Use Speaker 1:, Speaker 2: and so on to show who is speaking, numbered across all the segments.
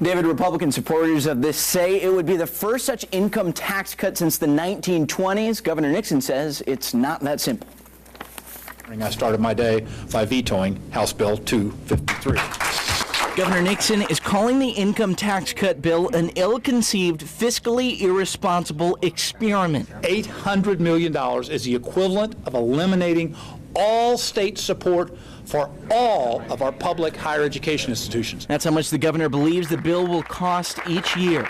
Speaker 1: David, Republican supporters of this say it would be the first such income tax cut since the 1920s. Governor Nixon says it's not that simple.
Speaker 2: I started my day by vetoing House Bill 253.
Speaker 1: Governor Nixon is calling the income tax cut bill an ill-conceived, fiscally irresponsible experiment.
Speaker 2: $800 million is the equivalent of eliminating all state support for all of our public higher education institutions.
Speaker 1: That's how much the governor believes the bill will cost each year.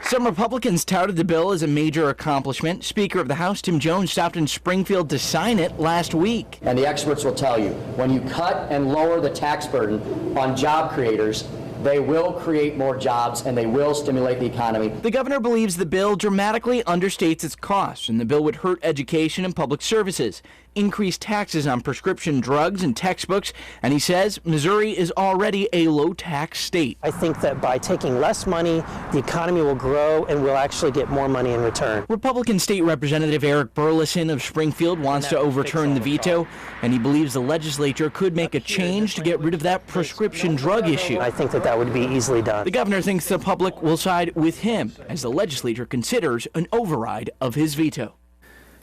Speaker 1: Some Republicans touted the bill as a major accomplishment. Speaker of the House, Tim Jones, stopped in Springfield to sign it last week.
Speaker 3: And the experts will tell you, when you cut and lower the tax burden on job creators, they will create more jobs and they will stimulate the economy.
Speaker 1: The governor believes the bill dramatically understates its costs, and the bill would hurt education and public services, increase taxes on prescription drugs and textbooks, and he says Missouri is already a low-tax state.
Speaker 4: I think that by taking less money, the economy will grow and we'll actually get more money in return.
Speaker 1: Republican State Representative Eric Burleson of Springfield wants to overturn the veto, and he believes the legislature could make a change to get rid of that prescription drug issue.
Speaker 4: I think that would be easily done.
Speaker 1: The governor thinks the public will side with him as the legislature considers an override of his veto.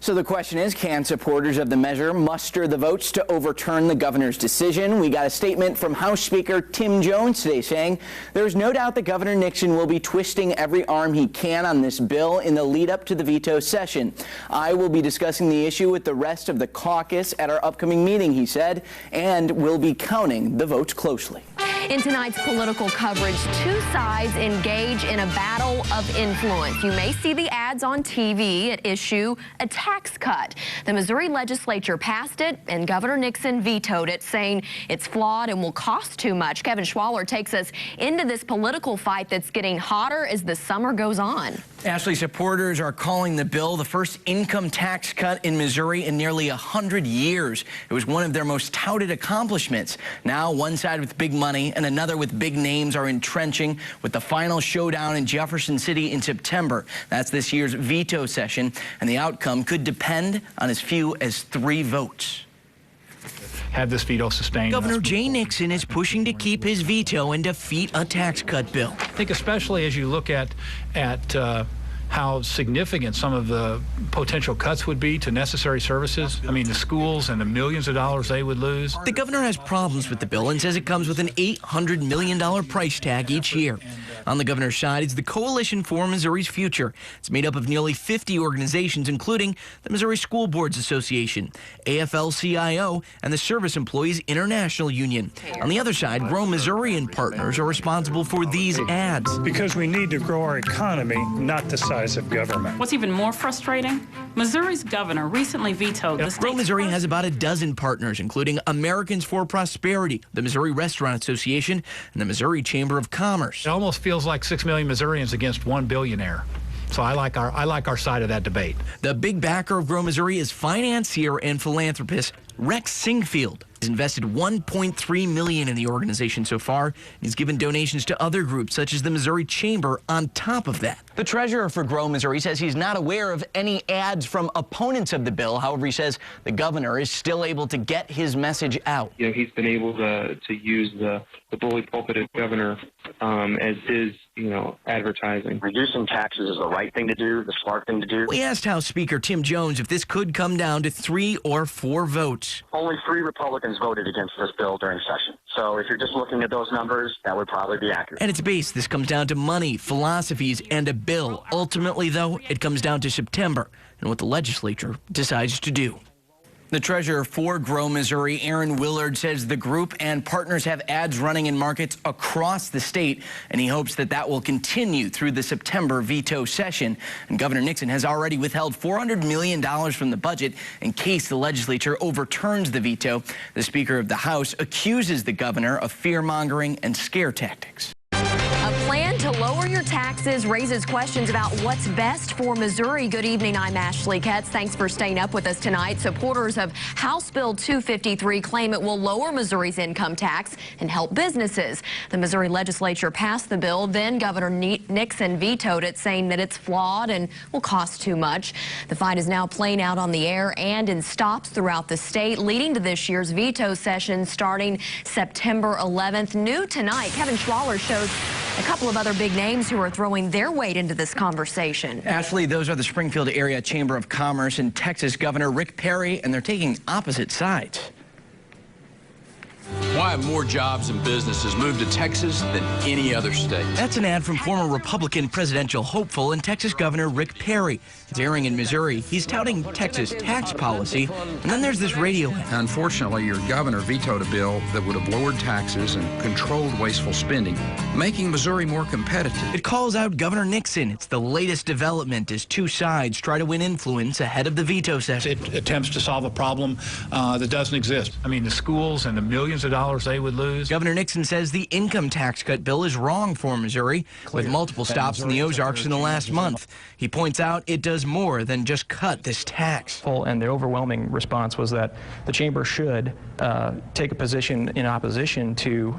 Speaker 1: So the question is, can supporters of the measure muster the votes to overturn the governor's decision? We got a statement from House Speaker Tim Jones today saying there's no doubt that Governor Nixon will be twisting every arm he can on this bill in the lead up to the veto session. I will be discussing the issue with the rest of the caucus at our upcoming meeting, he said, and will be counting the votes closely.
Speaker 5: In tonight's political coverage, two sides engage in a battle of influence. You may see the ads on TV at issue a tax cut. The Missouri legislature passed it, and Governor Nixon vetoed it, saying it's flawed and will cost too much. Kevin Schwaller takes us into this political fight that's getting hotter as the summer goes on.
Speaker 1: Ashley, supporters are calling the bill the first income tax cut in Missouri in nearly 100 years. It was one of their most touted accomplishments. Now, one side with big money and another with big names are entrenching with the final showdown in Jefferson City in September. That's this year's veto session, and the outcome could depend on as few as 3 votes.
Speaker 2: Have this veto sustained.
Speaker 1: Governor Jay Nixon is pushing to keep his veto and defeat a tax cut bill.
Speaker 2: I think especially as you look at how significant some of the potential cuts would be to necessary services. I mean, the schools and the millions of dollars they would lose.
Speaker 1: The governor has problems with the bill and says it comes with an $800 million price tag each year. On the governor's side, it's the Coalition for Missouri's Future. It's made up of nearly 50 organizations, including the Missouri School Boards Association, AFL-CIO, and the Service Employees International Union. On the other side, Grow Missouri and partners are responsible for these ads.
Speaker 6: Because we need to grow our economy, not the size of government.
Speaker 7: What's even more frustrating, Missouri's governor recently vetoed the state's...
Speaker 1: Grow Missouri has about a dozen partners, including Americans for Prosperity, the Missouri Restaurant Association, and the Missouri Chamber of Commerce.
Speaker 2: It almost feels like 6 million Missourians against 1 billionaire. So I like our side of that debate.
Speaker 1: The big backer of Grow Missouri is financier and philanthropist Rex Singfield. He's invested $1.3 million in the organization so far. He's given donations to other groups such as the Missouri Chamber on top of that. The treasurer for Grow Missouri says he's not aware of any ads from opponents of the bill. However, he says the governor is still able to get his message out.
Speaker 8: You know, he's been able to use the bully pulpited governor as his, advertising.
Speaker 9: Reducing taxes is the right thing to do, the smart thing to do.
Speaker 1: We asked House Speaker Tim Jones if this could come down to 3 or 4 votes.
Speaker 9: Only 3 Republicans voted against this bill during session. So if you're just looking at those numbers, that would probably be accurate.
Speaker 1: At its base, this comes down to money, philosophies, and a bill. Ultimately, though, it comes down to September and what the legislature decides to do. The treasurer for Grow Missouri, Aaron Willard, says the group and partners have ads running in markets across the state, and he hopes that will continue through the September veto session. And Governor Nixon has already withheld $400 million from the budget in case the legislature overturns the veto. The Speaker of the House accuses the governor of fear-mongering and scare tactics.
Speaker 5: A plan to lower your taxes raises questions about what's best for Missouri. Good evening, I'm Ashley Ketz. Thanks for staying up with us tonight. Supporters of House Bill 253 claim it will lower Missouri's income tax and help businesses. The Missouri legislature passed the bill, then Governor Nixon vetoed it, saying that it's flawed and will cost too much. The fight is now playing out on the air and in stops throughout the state, leading to this year's veto session starting September 11th. New tonight, Kevin Schwaller shows a couple of other big names who are throwing their weight into this conversation.
Speaker 1: Ashley, those are the Springfield Area Chamber of Commerce and Texas Governor Rick Perry, and they're taking opposite sides.
Speaker 10: Why have more jobs and businesses moved to Texas than any other state?
Speaker 1: That's an ad from former Republican presidential hopeful and Texas Governor Rick Perry. It's airing in Missouri. He's touting Texas tax policy. And then there's this radio ad.
Speaker 11: Unfortunately, your governor vetoed a bill that would have lowered taxes and controlled wasteful spending, making Missouri more competitive.
Speaker 1: It calls out Governor Nixon. It's the latest development as two sides try to win influence ahead of the veto session.
Speaker 2: It attempts to solve a problem that doesn't exist. I mean, the schools and the millions of dollars they would lose.
Speaker 1: Governor Nixon says the income tax cut bill is wrong for Missouri, with multiple stops in the Ozarks in the last month. He points out it does more than just cut this tax.
Speaker 12: And the overwhelming response was that the chamber should take a position in opposition to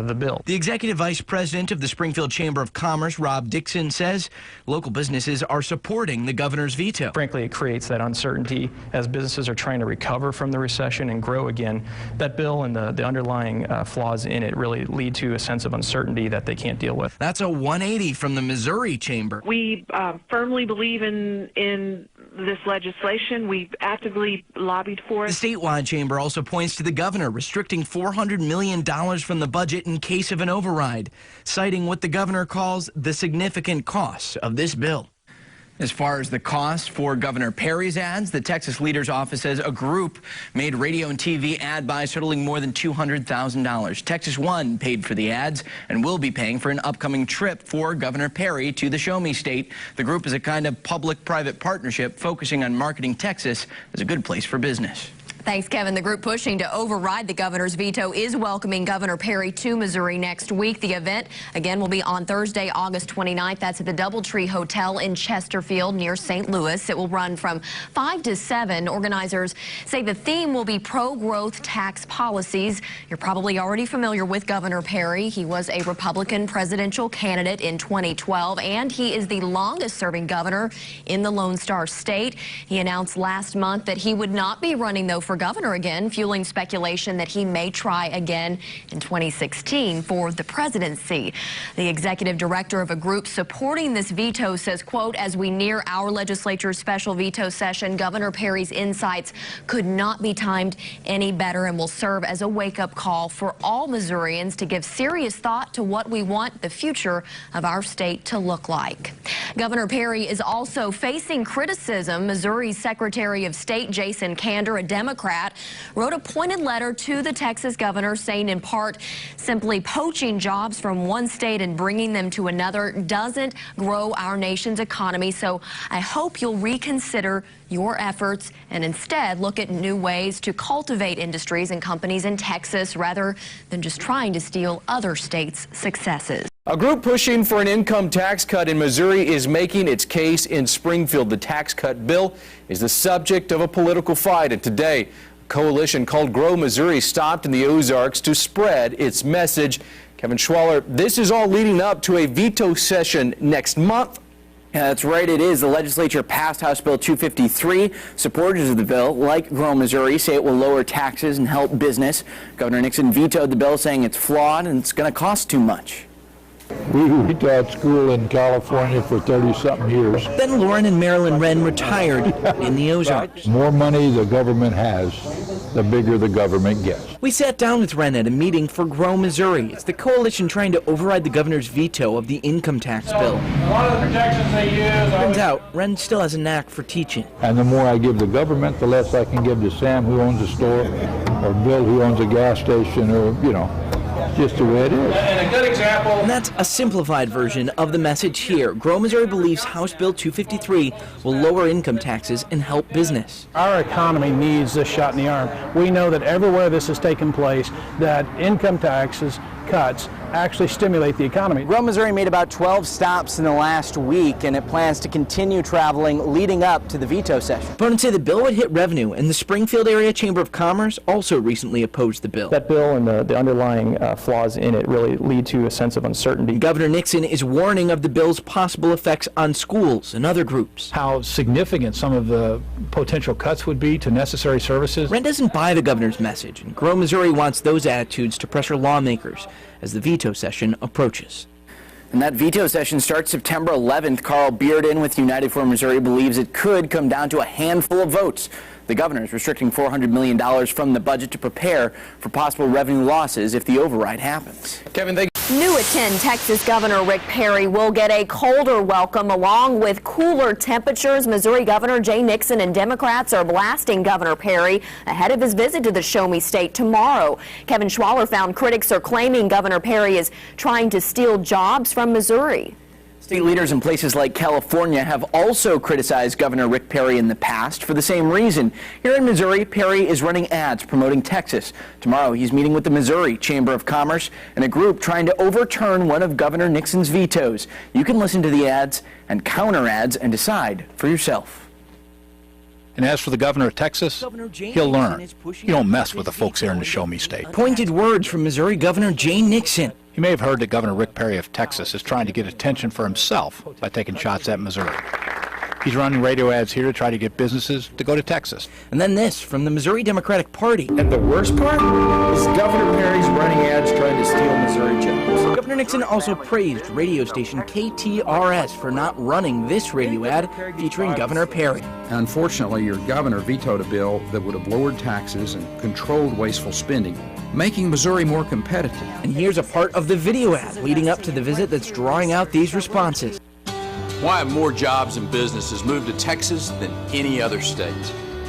Speaker 12: the bill.
Speaker 1: The executive vice president of the Springfield Chamber of Commerce, Rob Dixon, says local businesses are supporting the governor's veto.
Speaker 12: Frankly, it creates that uncertainty as businesses are trying to recover from the recession and grow again. That bill and the underlying flaws in it really lead to a sense of uncertainty that they can't deal with.
Speaker 1: That's a 180 from the Missouri Chamber.
Speaker 13: We firmly believe in this legislation. We've actively lobbied for it.
Speaker 1: The statewide chamber also points to the governor restricting $400 million from the budget in case of an override, citing what the governor calls the significant costs of this bill. As far as the cost for Governor Perry's ads, the Texas Leader's Office says a group made radio and TV ad buys totaling more than $200,000. Texas One paid for the ads and will be paying for an upcoming trip for Governor Perry to the Show Me State. The group is a kind of public-private partnership focusing on marketing Texas as a good place for business.
Speaker 5: Thanks, Kevin. The group pushing to override the governor's veto is welcoming Governor Perry to Missouri next week. The event, again, will be on Thursday, August 29th. That's at the Doubletree Hotel in Chesterfield near St. Louis. It will run from 5 to 7. Organizers say the theme will be pro-growth tax policies. You're probably already familiar with Governor Perry. He was a Republican presidential candidate in 2012, and he is the longest-serving governor in the Lone Star State. He announced last month that he would not be running, though, for governor again, fueling speculation that he may try again in 2016 for the presidency. The executive director of a group supporting this veto says, quote, as we near our legislature's special veto session, Governor Perry's insights could not be timed any better and will serve as a wake-up call for all Missourians to give serious thought to what we want the future of our state to look like. Governor Perry is also facing criticism. Missouri's Secretary of State Jason Kander, a Democrat, wrote a pointed letter to the Texas governor saying in part, simply poaching jobs from one state and bringing them to another doesn't grow our nation's economy. So I hope you'll reconsider your efforts and instead look at new ways to cultivate industries and companies in Texas rather than just trying to steal other states' successes.
Speaker 14: A group pushing for an income tax cut in Missouri is making its case in Springfield. The tax cut bill is the subject of a political fight, and today a coalition called Grow Missouri stopped in the Ozarks to spread its message. Kevin Schwaller, this is all leading up to a veto session next month.
Speaker 1: Yeah, that's right, it is. The legislature passed House Bill 253. Supporters of the bill, like Grow Missouri, say it will lower taxes and help business. Governor Nixon vetoed the bill, saying it's flawed and it's going to cost too much.
Speaker 15: We taught school in California for 30-something years.
Speaker 1: Then Lauren and Marilyn Wren retired in the Ozarks.
Speaker 15: The more money the government has, the bigger the government gets.
Speaker 1: We sat down with Wren at a meeting for Grow Missouri. It's the coalition trying to override the governor's veto of the income tax bill.
Speaker 16: One of the projections they use...
Speaker 1: Turns out, Wren still has a knack for teaching.
Speaker 15: And the more I give the government, the less I can give to Sam, who owns a store, or Bill, who owns a gas station, or, you know. Just the way it is.
Speaker 16: And a good example.
Speaker 1: And that's a simplified version of the message here. Grow Missouri believes House Bill 253 will lower income taxes and help business.
Speaker 17: Our economy needs this shot in the arm. We know that everywhere this has taken place, that income taxes
Speaker 6: cuts actually stimulate the economy.
Speaker 1: Grow Missouri made about 12 stops in the last week, and it plans to continue traveling leading up to the veto session. Opponents say the bill would hit revenue, and the Springfield Area Chamber of Commerce also recently opposed the bill.
Speaker 12: That bill and the underlying flaws in it really lead to a sense of uncertainty.
Speaker 1: Governor Nixon is warning of the bill's possible effects on schools and other groups.
Speaker 2: How significant some of the potential cuts would be to necessary services.
Speaker 1: Rent doesn't buy the governor's message, and Grow Missouri wants those attitudes to pressure lawmakers as the veto session approaches. And that veto session starts September 11th. Carl Bearden with United for Missouri believes it could come down to a handful of votes. The governor is restricting $400 million from the budget to prepare for possible revenue losses if the override happens. Kevin, thank you.
Speaker 5: New at 10, Texas Governor Rick Perry will get a colder welcome along with cooler temperatures. Missouri Governor Jay Nixon and Democrats are blasting Governor Perry ahead of his visit to the Show Me State tomorrow. Kevin Schwaller found critics are claiming Governor Perry is trying to steal jobs from Missouri.
Speaker 1: State leaders in places like California have also criticized Governor Rick Perry in the past for the same reason. Here in Missouri, Perry is running ads promoting Texas. Tomorrow, he's meeting with the Missouri Chamber of Commerce and a group trying to overturn one of Governor Nixon's vetoes. You can listen to the ads and counter ads and decide for yourself.
Speaker 2: And as for the governor of Texas, he'll learn. You don't mess with the folks here in the Show Me State.
Speaker 1: Pointed words from Missouri Governor Jay Nixon.
Speaker 2: You may have heard that Governor Rick Perry of Texas is trying to get attention for himself by taking shots at Missouri. He's running radio ads here to try to get businesses to go to Texas.
Speaker 1: And then this from the Missouri Democratic Party.
Speaker 14: And the worst part is Governor Perry's running ads trying to steal Missouri jobs.
Speaker 1: Governor Nixon also praised radio station KTRS for not running this radio ad featuring Governor Perry.
Speaker 11: Unfortunately, your governor vetoed a bill that would have lowered taxes and controlled wasteful spending, making Missouri more competitive.
Speaker 1: And here's a part of the video ad leading up to the visit that's drawing out these responses.
Speaker 10: Why have more jobs and businesses moved to Texas than any other state?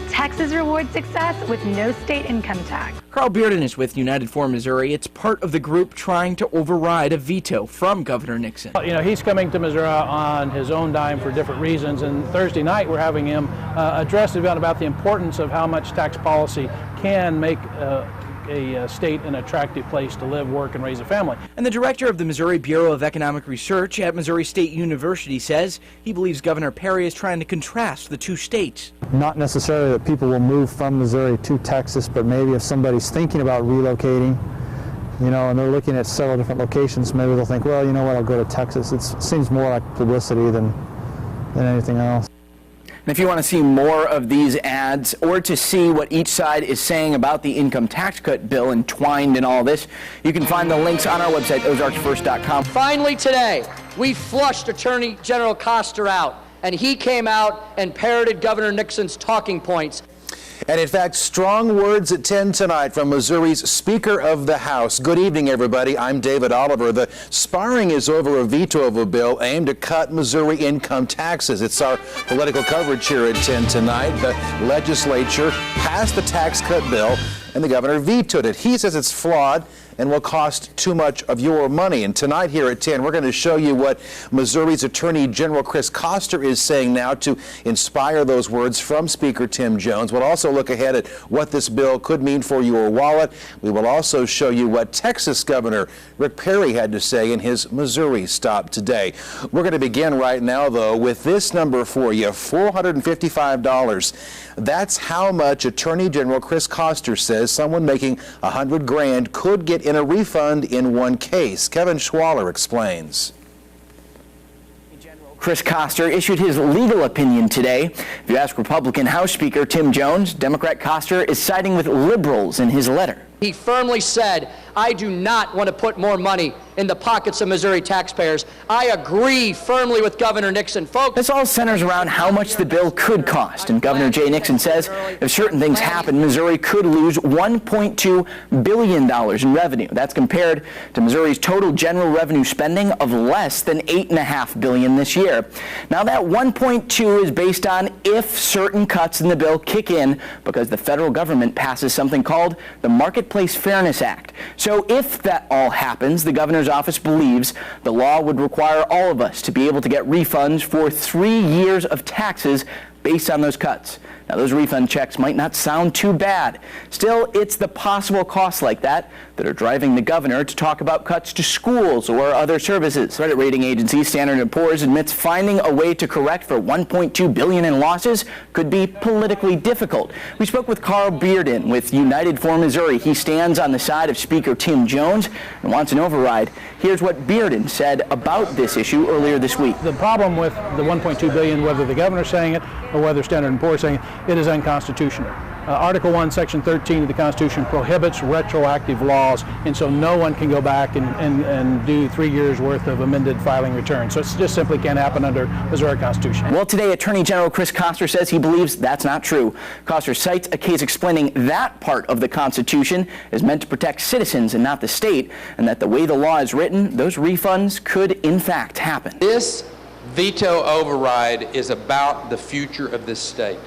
Speaker 17: Texas rewards success with no state income tax.
Speaker 1: Carl Bearden is with United for Missouri. It's part of the group trying to override a veto from Governor Nixon.
Speaker 6: You know, he's coming to Missouri on his own dime for different reasons, and Thursday night we're having him address the event about the importance of how much tax policy can make a state an attractive place to live, work, and raise a family.
Speaker 1: And the director of the Missouri Bureau of Economic Research at Missouri State University says he believes Governor Perry is trying to contrast the two states.
Speaker 18: Not necessarily that people will move from Missouri to Texas, but maybe if somebody's thinking about relocating, you know, and they're looking at several different locations, maybe they'll think, well, you know what, I'll go to Texas. It seems more like publicity than anything else.
Speaker 1: And if you want to see more of these ads or to see what each side is saying about the income tax cut bill entwined in all this, you can find the links on our website, ozarksfirst.com.
Speaker 19: Finally today, we flushed Attorney General Koster out, and he came out and parroted Governor Nixon's talking points.
Speaker 20: And in fact, strong words at 10 tonight from Missouri's Speaker of the House. Good evening, everybody. I'm David Oliver. The sparring is over a veto of a bill aimed to cut Missouri income taxes. It's our political coverage here at 10 tonight. The legislature passed the tax cut bill, and the governor vetoed it. He says it's flawed and will cost too much of your money. And tonight here at 10, we're going to show you what Missouri's Attorney General Chris Koster is saying now to inspire those words from Speaker Tim Jones. We'll also look ahead at what this bill could mean for your wallet. We will also show you what Texas Governor Rick Perry had to say in his Missouri stop today. We're going to begin right now, though, with this number for you, $455. That's how much Attorney General Chris Koster says someone making $100,000 could get in a refund in one case. Kevin Schwaller explains.
Speaker 1: Chris Koster issued his legal opinion today. If you ask Republican House Speaker Tim Jones, Democrat Koster is siding with liberals in his letter.
Speaker 19: He firmly said, I do not want to put more money in the pockets of Missouri taxpayers. I agree firmly with Governor Nixon. Folks,
Speaker 1: this all centers around how much the bill could cost. And Governor Jay Nixon says if certain things happen, Missouri could lose $1.2 billion in revenue. That's compared to Missouri's total general revenue spending of less than $8.5 billion this year. Now that 1.2 is based on if certain cuts in the bill kick in because the federal government passes something called the Marketplace Fairness Act. So if that all happens, the governor's office believes the law would require all of us to be able to get refunds for 3 years of taxes based on those cuts. Now, those refund checks might not sound too bad. Still, it's the possible costs like that that are driving the governor to talk about cuts to schools or other services. Credit rating agency Standard & Poor's admits finding a way to correct for $1.2 billion in losses could be politically difficult. We spoke with Carl Bearden with United for Missouri. He stands on the side of Speaker Tim Jones and wants an override. Here's what Bearden said about this issue earlier this week.
Speaker 6: The problem with the $1.2 billion, whether the governor's saying it or whether Standard & Poor's saying it, it is unconstitutional. Article 1, Section 13 of the Constitution prohibits retroactive laws, and so no one can go back and do 3 years worth of amended filing returns. So it just simply can't happen under Missouri Constitution.
Speaker 1: Well, today Attorney General Chris Koster says he believes that's not true. Koster cites a case explaining that part of the Constitution is meant to protect citizens and not the state, and that the way the law is written, those refunds could in fact happen.
Speaker 10: This veto override is about the future of this state.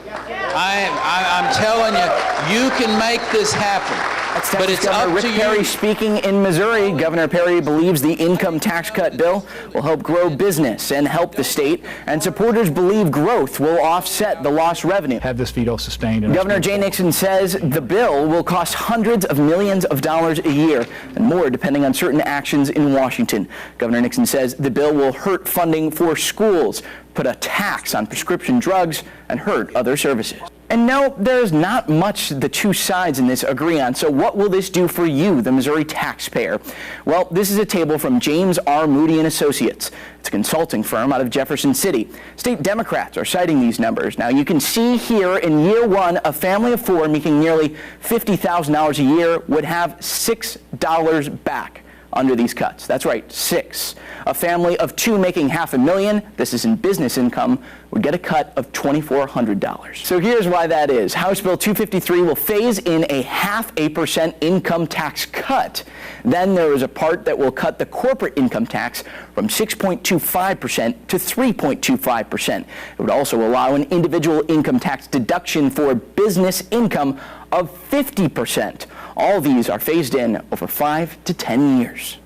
Speaker 10: I'm telling you, you can make this happen. But it's
Speaker 1: Governor
Speaker 10: up to
Speaker 1: Rick Perry
Speaker 10: you.
Speaker 1: speaking in Missouri. Governor Perry believes the income tax cut bill will help grow business and help the state, and supporters believe growth will offset the lost revenue.
Speaker 2: Have this veto sustained.
Speaker 1: Governor Jay Nixon says the bill will cost hundreds of millions of dollars a year and more depending on certain actions in Washington. Governor Nixon says the bill will hurt funding for schools, put a tax on prescription drugs, and hurt other services. And no, there's not much the two sides in this agree on. So what will this do for you, the Missouri taxpayer? Well, this is a table from James R. Moody & Associates. It's a consulting firm out of Jefferson City. State Democrats are citing these numbers. Now, you can see here in year one, a family of four making nearly $50,000 a year would have $6 back under these cuts. That's right, 6. A family of 2 making $500,000, this is in business income, would get a cut of $2,400. So here's why that is. House Bill 253 will phase in a 0.5% income tax cut. Then there is a part that will cut the corporate income tax from 6.25% to 3.25%. It would also allow an individual income tax deduction for business income of 50%. All these are phased in over 5 to 10 years.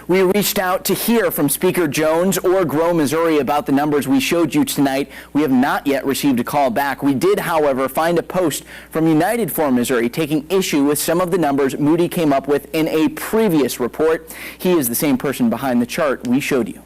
Speaker 1: We reached out to hear from Speaker Jones or Grow Missouri about the numbers we showed you tonight. We have not yet received a call back. We did, however, find a post from United for Missouri taking issue with some of the numbers Moody came up with in a previous report. He is the same person behind the chart we showed you.